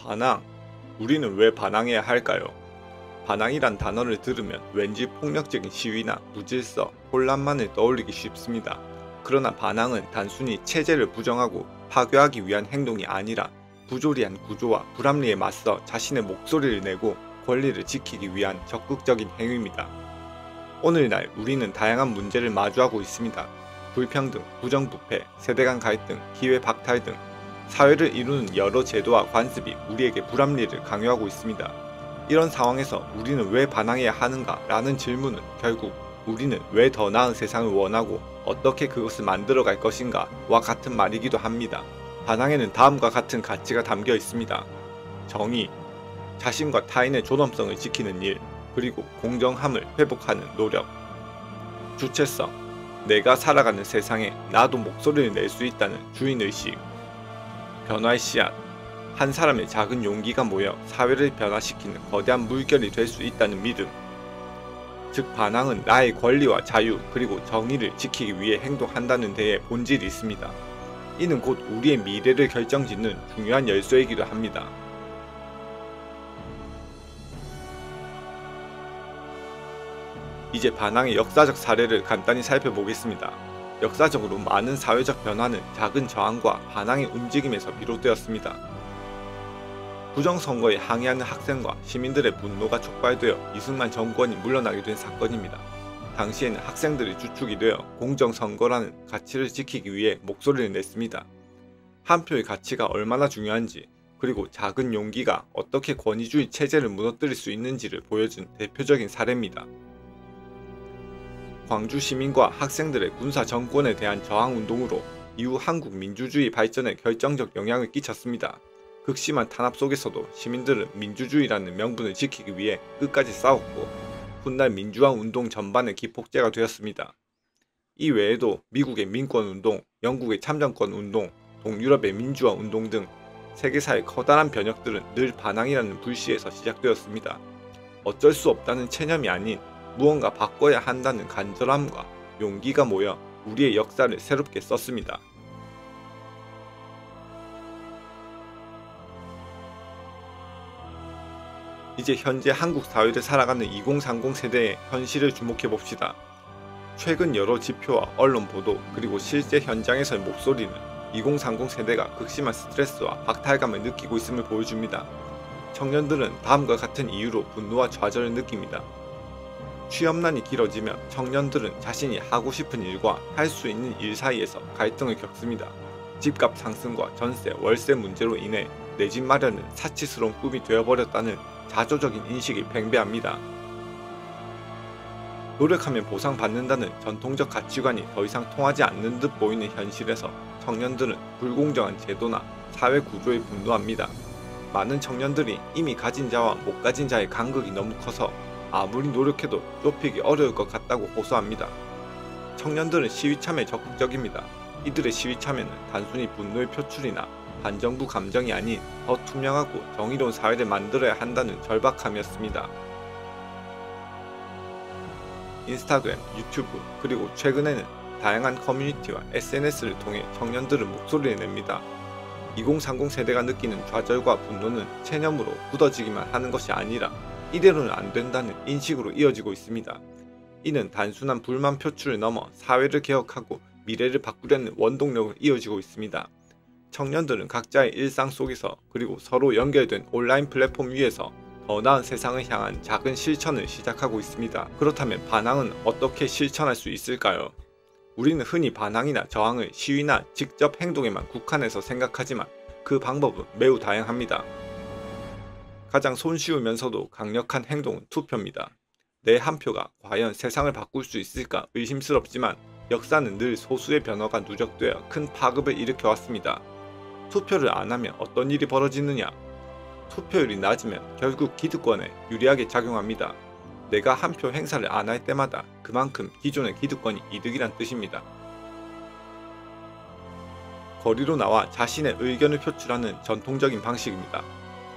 반항. 우리는 왜 반항해야 할까요? 반항이란 단어를 들으면 왠지 폭력적인 시위나 무질서, 혼란만을 떠올리기 쉽습니다. 그러나 반항은 단순히 체제를 부정하고 파괴하기 위한 행동이 아니라 부조리한 구조와 불합리에 맞서 자신의 목소리를 내고 권리를 지키기 위한 적극적인 행위입니다. 오늘날 우리는 다양한 문제를 마주하고 있습니다. 불평등, 부정부패, 세대 간 갈등, 기회 박탈 등 사회를 이루는 여러 제도와 관습이 우리에게 불합리를 강요하고 있습니다. 이런 상황에서 우리는 왜 반항해야 하는가 라는 질문은 결국 우리는 왜 더 나은 세상을 원하고 어떻게 그것을 만들어갈 것인가 와 같은 말이기도 합니다. 반항에는 다음과 같은 가치가 담겨 있습니다. 정의, 자신과 타인의 존엄성을 지키는 일, 그리고 공정함을 회복하는 노력. 주체성, 내가 살아가는 세상에 나도 목소리를 낼 수 있다는 주인의식. 변화의 씨앗, 한 사람의 작은 용기가 모여 사회를 변화시키는 거대한 물결이 될 수 있다는 믿음. 즉 반항은 나의 권리와 자유 그리고 정의를 지키기 위해 행동한다는 데에 본질이 있습니다. 이는 곧 우리의 미래를 결정짓는 중요한 열쇠이기도 합니다. 이제 반항의 역사적 사례를 간단히 살펴보겠습니다. 역사적으로 많은 사회적 변화는 작은 저항과 반항의 움직임에서 비롯되었습니다. 부정선거에 항의하는 학생과 시민들의 분노가 촉발되어 이승만 정권이 물러나게 된 사건입니다. 당시에는 학생들이 주축이 되어 공정선거라는 가치를 지키기 위해 목소리를 냈습니다. 한 표의 가치가 얼마나 중요한지, 그리고 작은 용기가 어떻게 권위주의 체제를 무너뜨릴 수 있는지를 보여준 대표적인 사례입니다. 광주 시민과 학생들의 군사 정권에 대한 저항운동으로 이후 한국 민주주의 발전에 결정적 영향을 끼쳤습니다. 극심한 탄압 속에서도 시민들은 민주주의라는 명분을 지키기 위해 끝까지 싸웠고 훗날 민주화 운동 전반의 기폭제가 되었습니다. 이 외에도 미국의 민권운동, 영국의 참정권운동, 동유럽의 민주화 운동 등 세계사의 커다란 변혁들은 늘 반항이라는 불씨에서 시작되었습니다. 어쩔 수 없다는 체념이 아닌 무언가 바꿔야 한다는 간절함과 용기가 모여 우리의 역사를 새롭게 썼습니다. 이제 현재 한국 사회를 살아가는 2030 세대의 현실을 주목해봅시다. 최근 여러 지표와 언론 보도 그리고 실제 현장에서의 목소리는 2030 세대가 극심한 스트레스와 박탈감을 느끼고 있음을 보여줍니다. 청년들은 다음과 같은 이유로 분노와 좌절을 느낍니다. 취업난이 길어지면 청년들은 자신이 하고 싶은 일과 할 수 있는 일 사이에서 갈등을 겪습니다. 집값 상승과 전세, 월세 문제로 인해 내 집 마련은 사치스러운 꿈이 되어버렸다는 자조적인 인식이 팽배합니다. 노력하면 보상받는다는 전통적 가치관이 더 이상 통하지 않는 듯 보이는 현실에서 청년들은 불공정한 제도나 사회 구조에 분노합니다. 많은 청년들이 이미 가진 자와 못 가진 자의 간극이 너무 커서 아무리 노력해도 좁히기 어려울 것 같다고 호소합니다. 청년들은 시위 참여에 적극적입니다. 이들의 시위 참여는 단순히 분노의 표출이나 반정부 감정이 아닌 더 투명하고 정의로운 사회를 만들어야 한다는 절박함이었습니다. 인스타그램, 유튜브, 그리고 최근에는 다양한 커뮤니티와 SNS를 통해 청년들은 목소리를 냅니다. 2030 세대가 느끼는 좌절과 분노는 체념으로 굳어지기만 하는 것이 아니라 이대로는 안 된다는 인식으로 이어지고 있습니다. 이는 단순한 불만 표출을 넘어 사회를 개혁하고 미래를 바꾸려는 원동력으로 이어지고 있습니다. 청년들은 각자의 일상 속에서 그리고 서로 연결된 온라인 플랫폼 위에서 더 나은 세상을 향한 작은 실천을 시작하고 있습니다. 그렇다면 반항은 어떻게 실천할 수 있을까요? 우리는 흔히 반항이나 저항을 시위나 직접 행동에만 국한해서 생각하지만 그 방법은 매우 다양합니다. 가장 손쉬우면서도 강력한 행동은 투표입니다. 내 한 표가 과연 세상을 바꿀 수 있을까 의심스럽지만 역사는 늘 소수의 변화가 누적되어 큰 파급을 일으켜왔습니다. 투표를 안 하면 어떤 일이 벌어지느냐? 투표율이 낮으면 결국 기득권에 유리하게 작용합니다. 내가 한 표 행사를 안 할 때마다 그만큼 기존의 기득권이 이득이란 뜻입니다. 거리로 나와 자신의 의견을 표출하는 전통적인 방식입니다.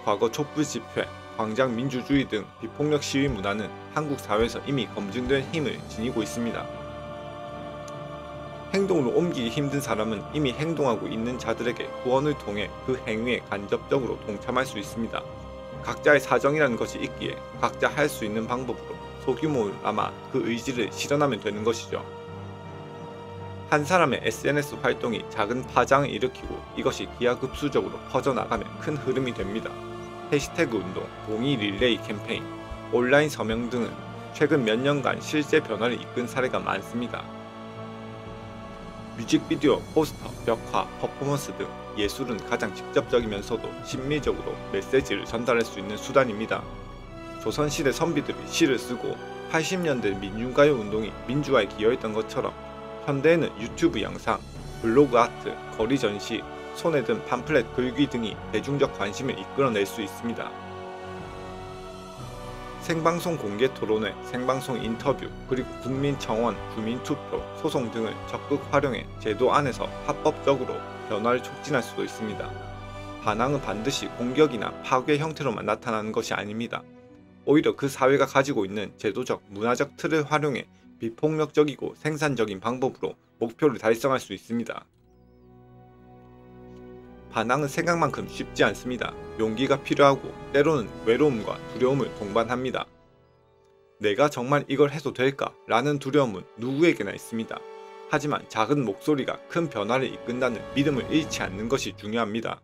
과거 촛불 집회, 광장 민주주의 등 비폭력 시위 문화는 한국 사회에서 이미 검증된 힘을 지니고 있습니다. 행동으로 옮기기 힘든 사람은 이미 행동하고 있는 자들에게 후원을 통해 그 행위에 간접적으로 동참할 수 있습니다. 각자의 사정이라는 것이 있기에 각자 할 수 있는 방법으로 소규모나마 그 의지를 실현하면 되는 것이죠. 한 사람의 SNS 활동이 작은 파장을 일으키고 이것이 기하급수적으로 퍼져나가면 큰 흐름이 됩니다. 해시태그 운동, 동의 릴레이 캠페인, 온라인 서명 등은 최근 몇 년간 실제 변화를 이끈 사례가 많습니다. 뮤직비디오, 포스터, 벽화, 퍼포먼스 등 예술은 가장 직접적이면서도 심미적으로 메시지를 전달할 수 있는 수단입니다. 조선시대 선비들이 시를 쓰고 80년대 민중가요 운동이 민주화에 기여했던 것처럼 현대에는 유튜브 영상, 블로그 아트, 거리 전시, 손에 든 팜플렛 글귀 등이 대중적 관심을 이끌어낼 수 있습니다. 생방송 공개 토론회, 생방송 인터뷰, 그리고 국민청원, 주민투표, 소송 등을 적극 활용해 제도 안에서 합법적으로 변화를 촉진할 수도 있습니다. 반항은 반드시 공격이나 파괴 형태로만 나타나는 것이 아닙니다. 오히려 그 사회가 가지고 있는 제도적, 문화적 틀을 활용해 비폭력적이고 생산적인 방법으로 목표를 달성할 수 있습니다. 반항은 생각만큼 쉽지 않습니다. 용기가 필요하고 때로는 외로움과 두려움을 동반합니다. 내가 정말 이걸 해도 될까? 라는 두려움은 누구에게나 있습니다. 하지만 작은 목소리가 큰 변화를 이끈다는 믿음을 잃지 않는 것이 중요합니다.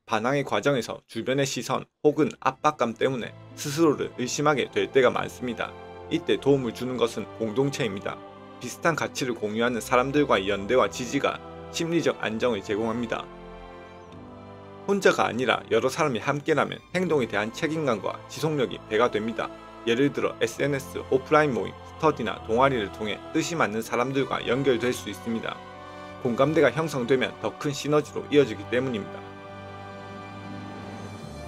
반항의 과정에서 주변의 시선 혹은 압박감 때문에 스스로를 의심하게 될 때가 많습니다. 이때 도움을 주는 것은 공동체입니다. 비슷한 가치를 공유하는 사람들과의 연대와 지지가 심리적 안정을 제공합니다. 혼자가 아니라 여러 사람이 함께라면 행동에 대한 책임감과 지속력이 배가 됩니다. 예를 들어 SNS, 오프라인 모임, 스터디나 동아리를 통해 뜻이 맞는 사람들과 연결될 수 있습니다. 공감대가 형성되면 더 큰 시너지로 이어지기 때문입니다.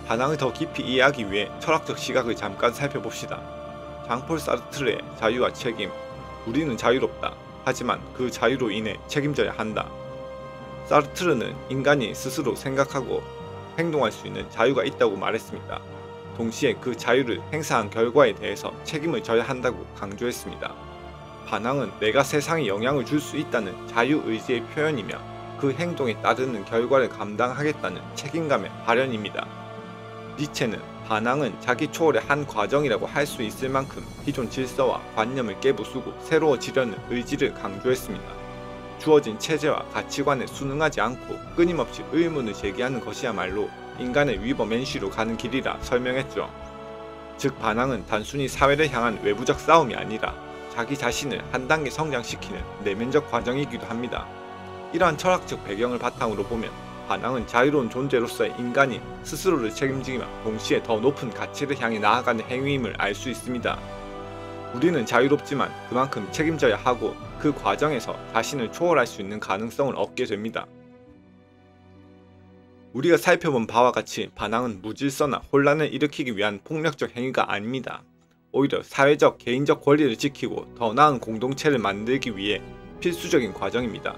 반항을 더 깊이 이해하기 위해 철학적 시각을 잠깐 살펴봅시다. 장폴 사르트르의 자유와 책임. 우리는 자유롭다. 하지만 그 자유로 인해 책임져야 한다. 사르트르는 인간이 스스로 생각하고 행동할 수 있는 자유가 있다고 말했습니다. 동시에 그 자유를 행사한 결과에 대해서 책임을 져야 한다고 강조했습니다. 반항은 내가 세상에 영향을 줄 수 있다는 자유의지의 표현이며 그 행동에 따르는 결과를 감당하겠다는 책임감의 발현입니다. 니체는 반항은 자기 초월의 한 과정이라고 할 수 있을 만큼 기존 질서와 관념을 깨부수고 새로워지려는 의지를 강조했습니다. 주어진 체제와 가치관에 순응하지 않고 끊임없이 의문을 제기하는 것이야말로 인간의 위법맨시로 가는 길이라 설명했죠. 즉 반항은 단순히 사회를 향한 외부적 싸움이 아니라 자기 자신을 한 단계 성장시키는 내면적 과정이기도 합니다. 이러한 철학적 배경을 바탕으로 보면 반항은 자유로운 존재로서의 인간이 스스로를 책임지며 동시에 더 높은 가치를 향해 나아가는 행위임을 알 수 있습니다. 우리는 자유롭지만 그만큼 책임져야 하고 그 과정에서 자신을 초월할 수 있는 가능성을 얻게 됩니다. 우리가 살펴본 바와 같이 반항은 무질서나 혼란을 일으키기 위한 폭력적 행위가 아닙니다. 오히려 사회적, 개인적 권리를 지키고 더 나은 공동체를 만들기 위해 필수적인 과정입니다.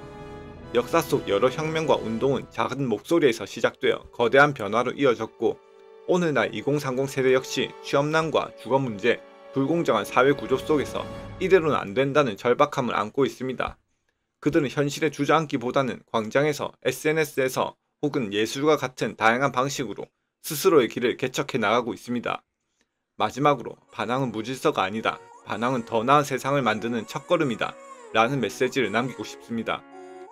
역사 속 여러 혁명과 운동은 작은 목소리에서 시작되어 거대한 변화로 이어졌고 오늘날 2030 세대 역시 취업난과 주거 문제, 불공정한 사회 구조 속에서 이대로는 안 된다는 절박함을 안고 있습니다. 그들은 현실에 주저앉기보다는 광장에서, SNS에서 혹은 예술과 같은 다양한 방식으로 스스로의 길을 개척해 나가고 있습니다. 마지막으로 반항은 무질서가 아니다. 반항은 더 나은 세상을 만드는 첫걸음이다. 라는 메시지를 남기고 싶습니다.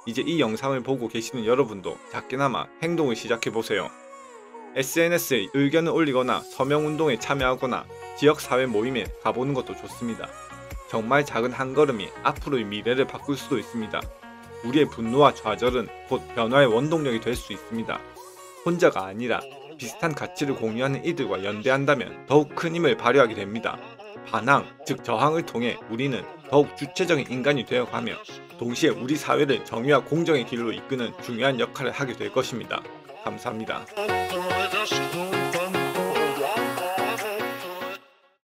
이제 이 영상을 보고 계시는 여러분도 작게나마 행동을 시작해보세요. SNS에 의견을 올리거나 서명운동에 참여하거나 지역사회 모임에 가보는 것도 좋습니다. 정말 작은 한 걸음이 앞으로의 미래를 바꿀 수도 있습니다. 우리의 분노와 좌절은 곧 변화의 원동력이 될 수 있습니다. 혼자가 아니라 비슷한 가치를 공유하는 이들과 연대한다면 더욱 큰 힘을 발휘하게 됩니다. 반항, 즉 저항을 통해 우리는 더욱 주체적인 인간이 되어가며 동시에 우리 사회를 정의와 공정의 길로 이끄는 중요한 역할을 하게 될 것입니다. 감사합니다.